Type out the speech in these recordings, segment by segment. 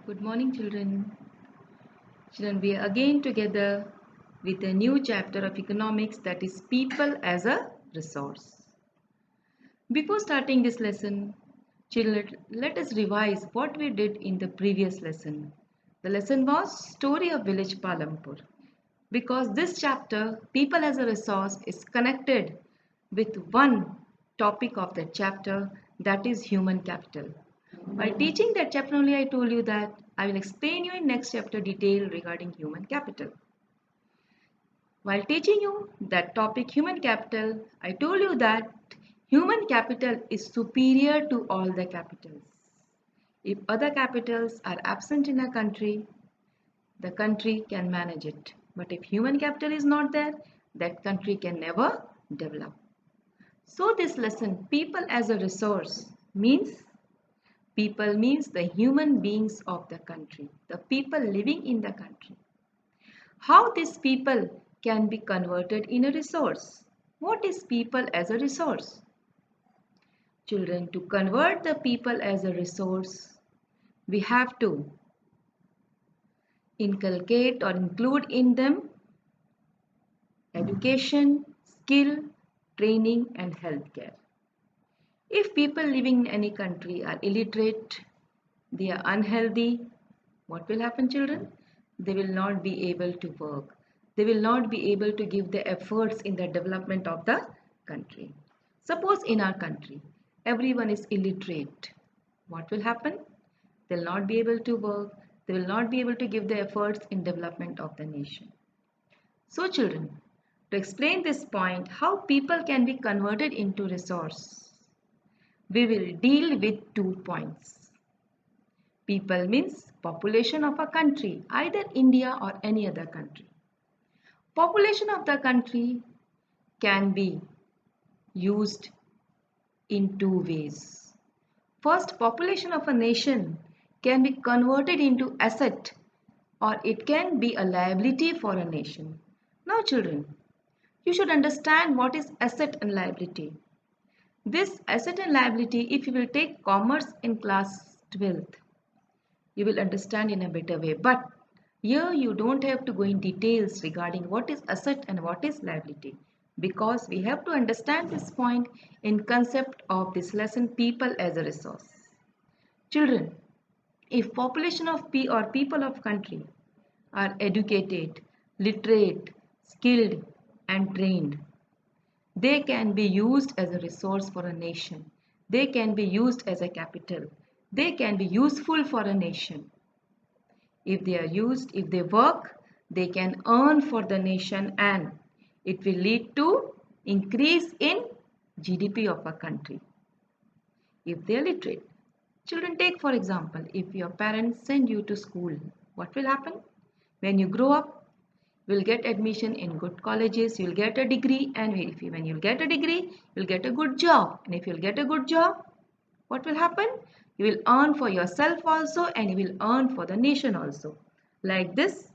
Good morning, children. Children, we are again together with a new chapter of economics, that is people as a resource. Before starting this lesson, children, let us revise what we did in the previous lesson. The lesson was Story of Village Palampur. Because this chapter, people as a resource, is connected with one topic of that chapter, that is human capital. While teaching that chapter only, I told you that I will explain you in next chapter detail regarding human capital. While teaching you that topic human capital, I told you that human capital is superior to all the capitals. If other capitals are absent in a country, the country can manage it. But if human capital is not there, that country can never develop. So this lesson, people as a resource, means people means the human beings of the country, the people living in the country. How these people can be converted in a resource? What is people as a resource? Children, to convert the people as a resource, we have to inculcate or include in them education, skill, training, and healthcare. If people living in any country are illiterate, they are unhealthy, what will happen, children? They will not be able to work. They will not be able to give the efforts in the development of the country. Suppose in our country, everyone is illiterate. What will happen? They'll not be able to work. They will not be able to give the efforts in development of the nation. So children, to explain this point, how people can be converted into resource, we will deal with 2 points. People means population of a country, either India or any other country. Population of the country can be used in 2 ways. First, population of a nation can be converted into asset or it can be a liability for a nation. Now children, you should understand what is asset and liability. This asset and liability, if you will take commerce in class 12th, you will understand in a better way. But here you don't have to go in details regarding what is asset and what is liability, because we have to understand this point in concept of this lesson, people as a resource. Children, if population of or people of country are educated, literate, skilled and trained, they can be used as a resource for a nation. They can be used as a capital. They can be useful for a nation. If they are used, if they work, they can earn for the nation and it will lead to increase in GDP of a country. If they are literate. Children, take for example, if your parents send you to school, what will happen? When you grow up, you will get admission in good colleges, you will get a degree, and when you'll get a degree, you'll get a good job. And if you'll get a good job, what will happen? You will earn for yourself also and you will earn for the nation also. Like this,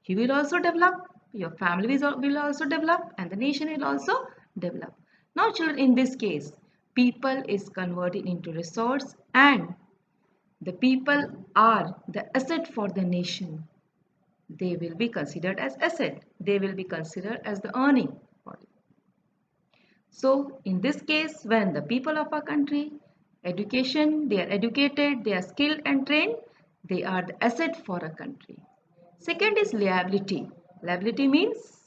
you will also develop, your family will also develop and the nation will also develop. Now children, in this case, people is converted into resource and the people are the asset for the nation. They will be considered as asset. They will be considered as the earning body. So in this case, when the people of a country, education, they are educated, they are skilled and trained, they are the asset for a country. Second is liability. Liability means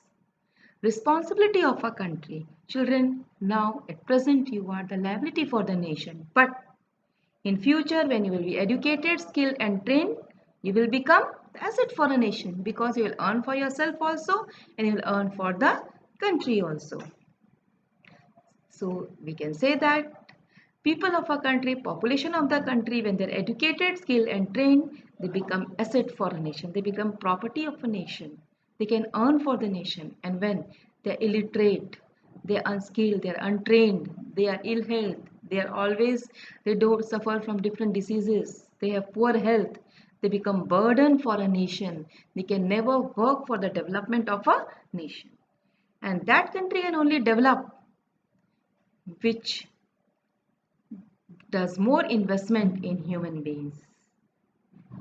responsibility of a country. Children, now at present you are the liability for the nation. But in future, when you will be educated, skilled and trained, you will become the asset for a nation because you will earn for yourself also and you will earn for the country also. So we can say that people of a country, population of the country, when they're educated, skilled and trained, they become asset for a nation. They become property of a nation. They can earn for the nation. And when they're illiterate, they're unskilled, they're untrained, they are ill health, they don't suffer from different diseases, they have poor health, they become burden for a nation. They can never work for the development of a nation. And that country can only develop which does more investment in human beings.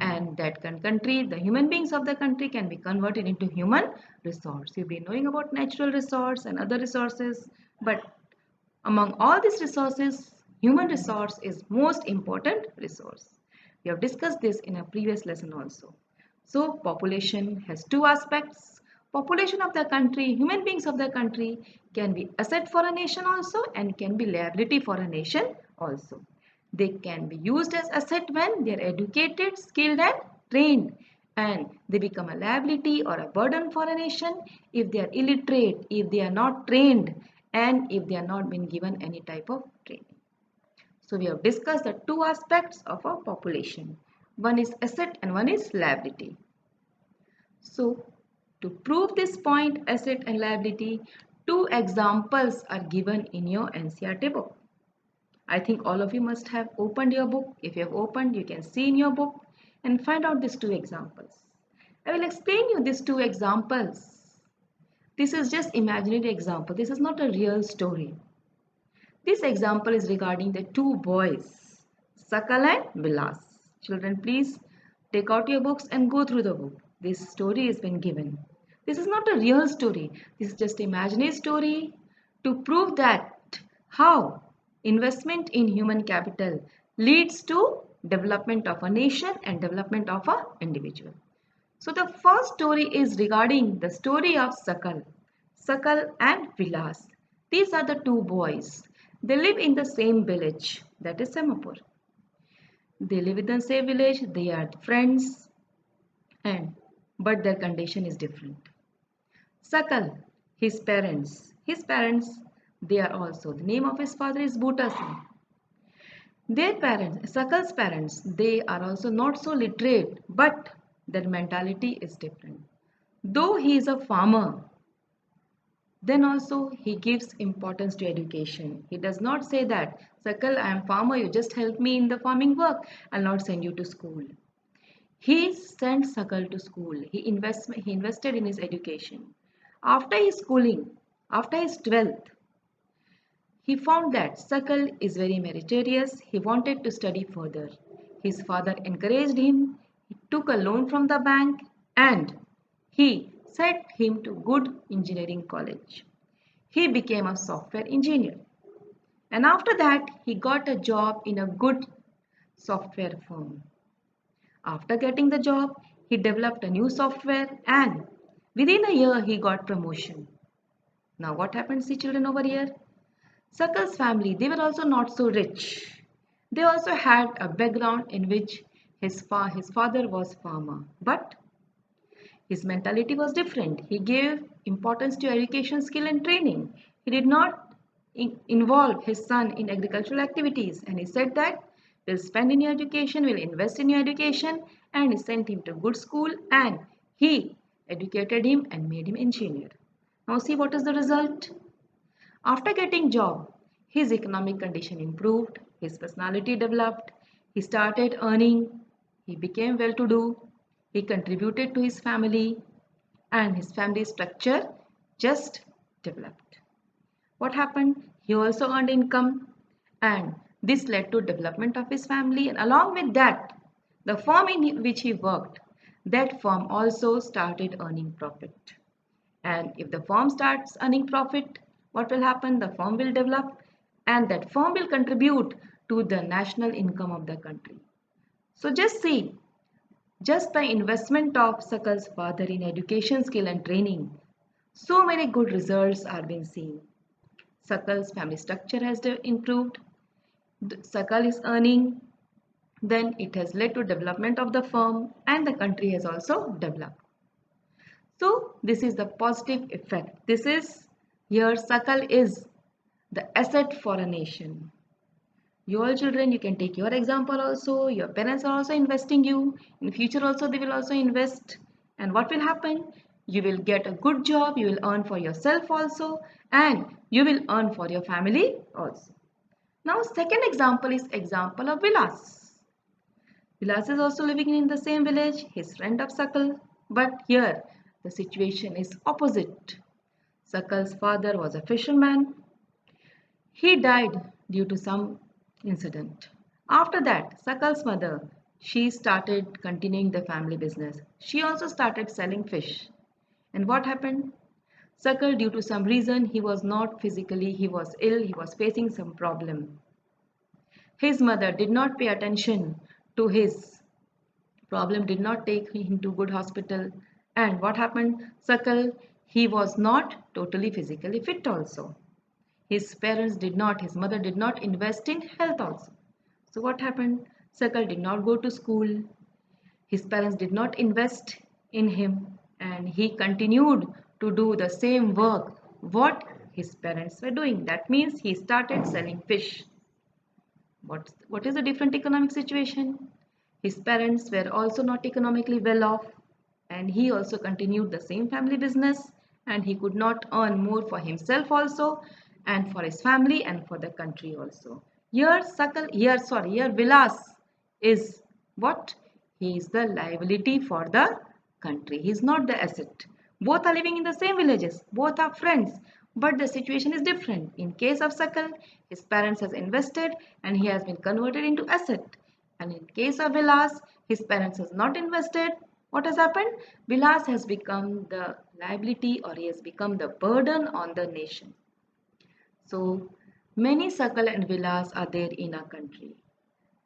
and that country, the human beings of the country can be converted into human resource. You've been knowing about natural resource and other resources, but among all these resources, human resource is most important resource. We have discussed this in a previous lesson also. So population has two aspects. Population of the country, human beings of the country can be asset for a nation also and can be liability for a nation also. They can be used as asset when they are educated, skilled and trained, and they become a liability or a burden for a nation if they are illiterate, if they are not trained, and if they are not been given any type of training. So we have discussed the two aspects of our population. One is asset and one is liability. So to prove this point, asset and liability, two examples are given in your NCERT book. I think all of you must have opened your book. If you have opened, you can see in your book and find out these two examples. I will explain you these two examples. This is just imaginary example. This is not a real story. This example is regarding the two boys, Sakal and Vilas. Children, please take out your books and go through the book. This story has been given. This is not a real story. This is just imaginary story to prove that how investment in human capital leads to development of a nation and development of an individual. So the first story is regarding the story of Sakal and Vilas. These are the two boys. They live in the same village, that is Semapur. They live in the same village, they are friends, and but their condition is different. Sakal, his parents, they are also, the name of his father is Bhuta Singh. Their parents, Sakal's parents, they are also not so literate, but their mentality is different. Though he is a farmer, then also he gives importance to education. He does not say that, Sakal, I am farmer, you just help me in the farming work, I'll not send you to school. He sent Sakal to school. He invested in his education. After his schooling, after his 12th, he found that Sakal is very meritorious. He wanted to study further. His father encouraged him. He took a loan from the bank and he sent him to good engineering college. He became a software engineer. And after that, he got a job in a good software firm. After getting the job, he developed a new software and within a year he got promotion. Now what happens, see children over here? Sakal's family, they were also not so rich. They also had a background in which his father was farmer. But his mentality was different. He gave importance to education, skill and training. He did not involve his son in agricultural activities. And he said that we'll spend in your education, we'll invest in your education. And he sent him to good school and he educated him and made him engineer. Now see what is the result? After getting job, his economic condition improved, his personality developed, he started earning, he became well-to-do, he contributed to his family, and his family structure just developed. What happened? He also earned income, and this led to development of his family, and along with that, the firm in which he worked, that firm also started earning profit. And if the firm starts earning profit, what will happen? The firm will develop and that firm will contribute to the national income of the country. So just see, just by investment of Sakal's father in education, skill and training, so many good results are being seen. Sakal's family structure has improved. Sakal is earning. Then it has led to development of the firm and the country has also developed. So this is the positive effect. This is here Sakal is the asset for a nation. You all children, you can take your example also. Your parents are also investing you. In future also they will also invest. And what will happen? You will get a good job. You will earn for yourself also. And you will earn for your family also. Now second example is example of Vilas. Vilas is also living in the same village. His friend of Sakal. But here the situation is opposite. Sakal's father was a fisherman. He died due to some incident. After that, Sakal's mother She started continuing the family business. She also started selling fish. And what happened? Sakal, due to some reason, he was not physically, he was ill, he was facing some problem. His mother did not pay attention to his problem, did not take him to good hospital. And what happened? Sakal, he was not totally physically fit also. His parents did not, his mother did not invest in health also. So what happened? Sakal did not go to school. His parents did not invest in him and he continued to do the same work what his parents were doing. That means he started selling fish. What is the different economic situation? His parents were also not economically well off and he also continued the same family business and he could not earn more for himself also and for his family and for the country also. Here Vilas is what? He is the liability for the country. He is not the asset. Both are living in the same villages. Both are friends. But the situation is different. In case of Sakal, his parents has invested and he has been converted into asset. And in case of Vilas, his parents has not invested. What has happened? Vilas has become the liability or he has become the burden on the nation. So many Sakal and Vilas are there in our country.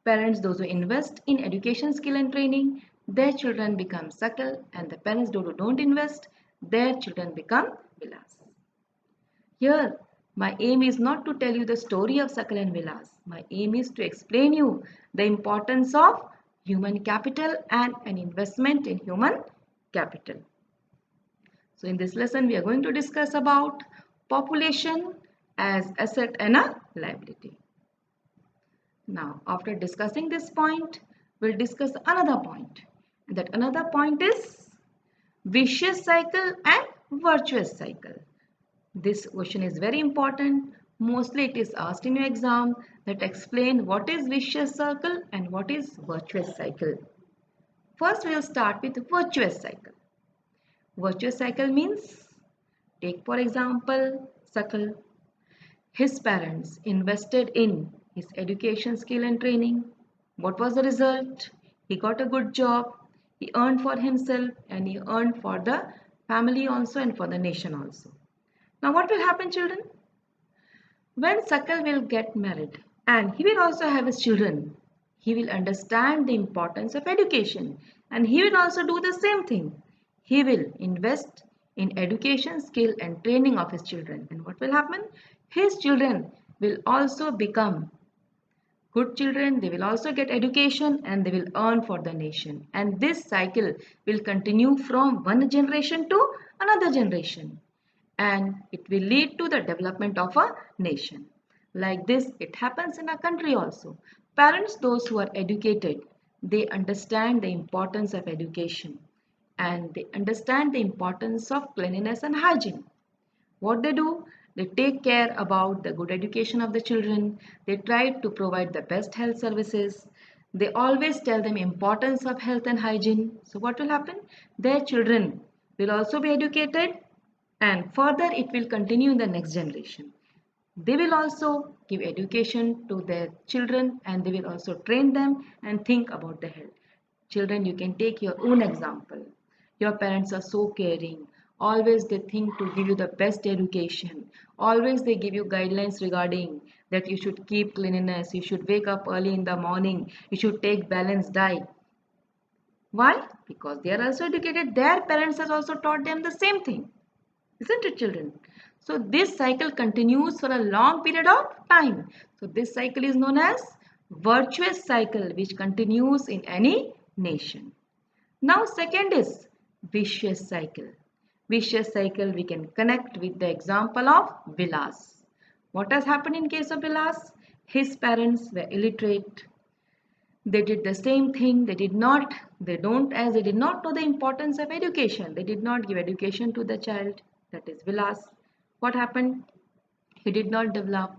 Parents, those who invest in education, skill and training, their children become Sakal and the parents those who don't invest, their children become Vilas. Here, my aim is not to tell you the story of Sakal and Vilas. My aim is to explain you the importance of human capital and an investment in human capital. So in this lesson, we are going to discuss about population as asset and a liability. Now, after discussing this point, we'll discuss another point. And that another point is vicious cycle and virtuous cycle. This question is very important. Mostly it is asked in your exam that explain what is vicious cycle and what is virtuous cycle. First, we will start with virtuous cycle. Virtuous cycle means, take for example, Sakal. His parents invested in his education, skill and training. What was the result? He got a good job. He earned for himself and he earned for the family also and for the nation also. Now what will happen, children? When Sakal will get married and he will also have his children, he will understand the importance of education and he will also do the same thing. He will invest in education, skill and training of his children. And what will happen? His children will also become good children, they will also get education and they will earn for the nation. And this cycle will continue from one generation to another generation. And it will lead to the development of a nation. Like this, it happens in our country also. Parents, those who are educated, they understand the importance of education and they understand the importance of cleanliness and hygiene. What they do? They take care about the good education of the children. They try to provide the best health services. They always tell them importance of health and hygiene. So what will happen? Their children will also be educated and further it will continue in the next generation. They will also give education to their children and they will also train them and think about the health. Children, you can take your own example. Your parents are so caring. Always they think to give you the best education. Always they give you guidelines regarding that you should keep cleanliness, you should wake up early in the morning, you should take balanced diet. Why? Because they are also educated. Their parents have also taught them the same thing. Isn't it, children? So this cycle continues for a long period of time. So this cycle is known as virtuous cycle which continues in any nation. Now second is vicious cycle. Vicious cycle we can connect with the example of Vilas. What has happened in case of Vilas? His parents were illiterate. They did the same thing. They did not know the importance of education. They did not give education to the child. That is Vilas. What happened? He did not develop.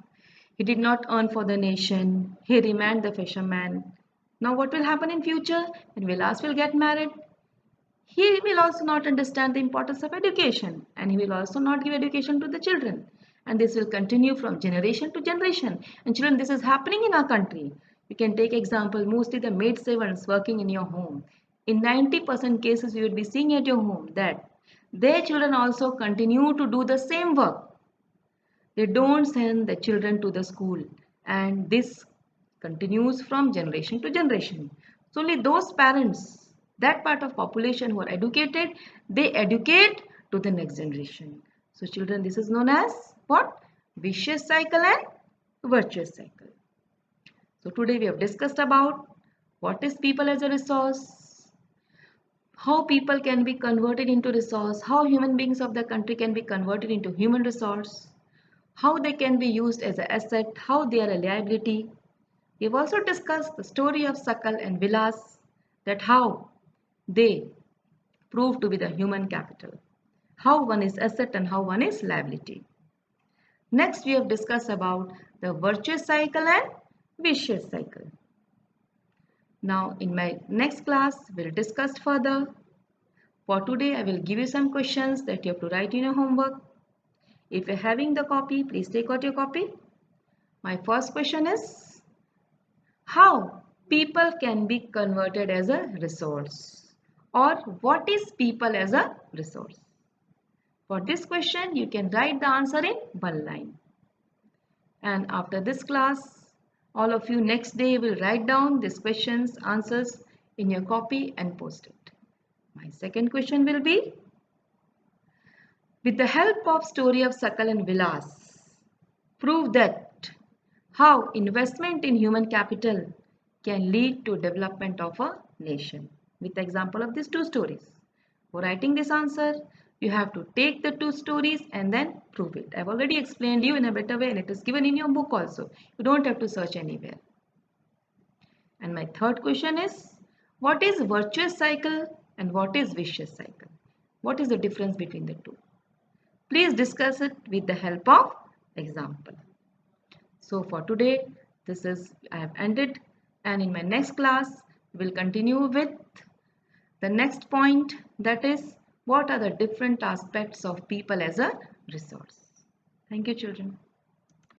He did not earn for the nation. He remained the fisherman. Now what will happen in future? When Vilas will get married, he will also not understand the importance of education and he will also not give education to the children. And this will continue from generation to generation. And children, this is happening in our country. You can take example, mostly the maid servants working in your home. In 90% cases, you will be seeing at your home that their children also continue to do the same work. They don't send the children to the school, and this continues from generation to generation. So only those parents, that part of population who are educated, they educate to the next generation. So children, this is known as what? Vicious cycle and virtuous cycle. So today we have discussed about what is people as a resource, how people can be converted into resource, how human beings of the country can be converted into human resource, how they can be used as an asset, how they are a liability. We have also discussed the story of Sakal and Vilas, that how they prove to be the human capital, how one is asset and how one is liability. Next we have discussed about the virtuous cycle and vicious cycle. Now in my next class we'll discuss further. For today I will give you some questions that you have to write in your homework. If you're having the copy, please take out your copy. My first question is, how people can be converted as a resource, or what is people as a resource? For this question you can write the answer in one line. And after this class, all of you next day will write down these questions, answers in your copy and post it. My second question will be, with the help of story of Sakal and Vilas, prove that how investment in human capital can lead to development of a nation. With the example of these two stories. For writing this answer, you have to take the two stories and then prove it. I've already explained you in a better way and it is given in your book also. You don't have to search anywhere. And my third question is, what is virtuous cycle and what is vicious cycle? What is the difference between the two? Please discuss it with the help of example. So for today, I have ended, and in my next class, we will continue with the next point, that is, what are the different aspects of people as a resource. Thank you, children.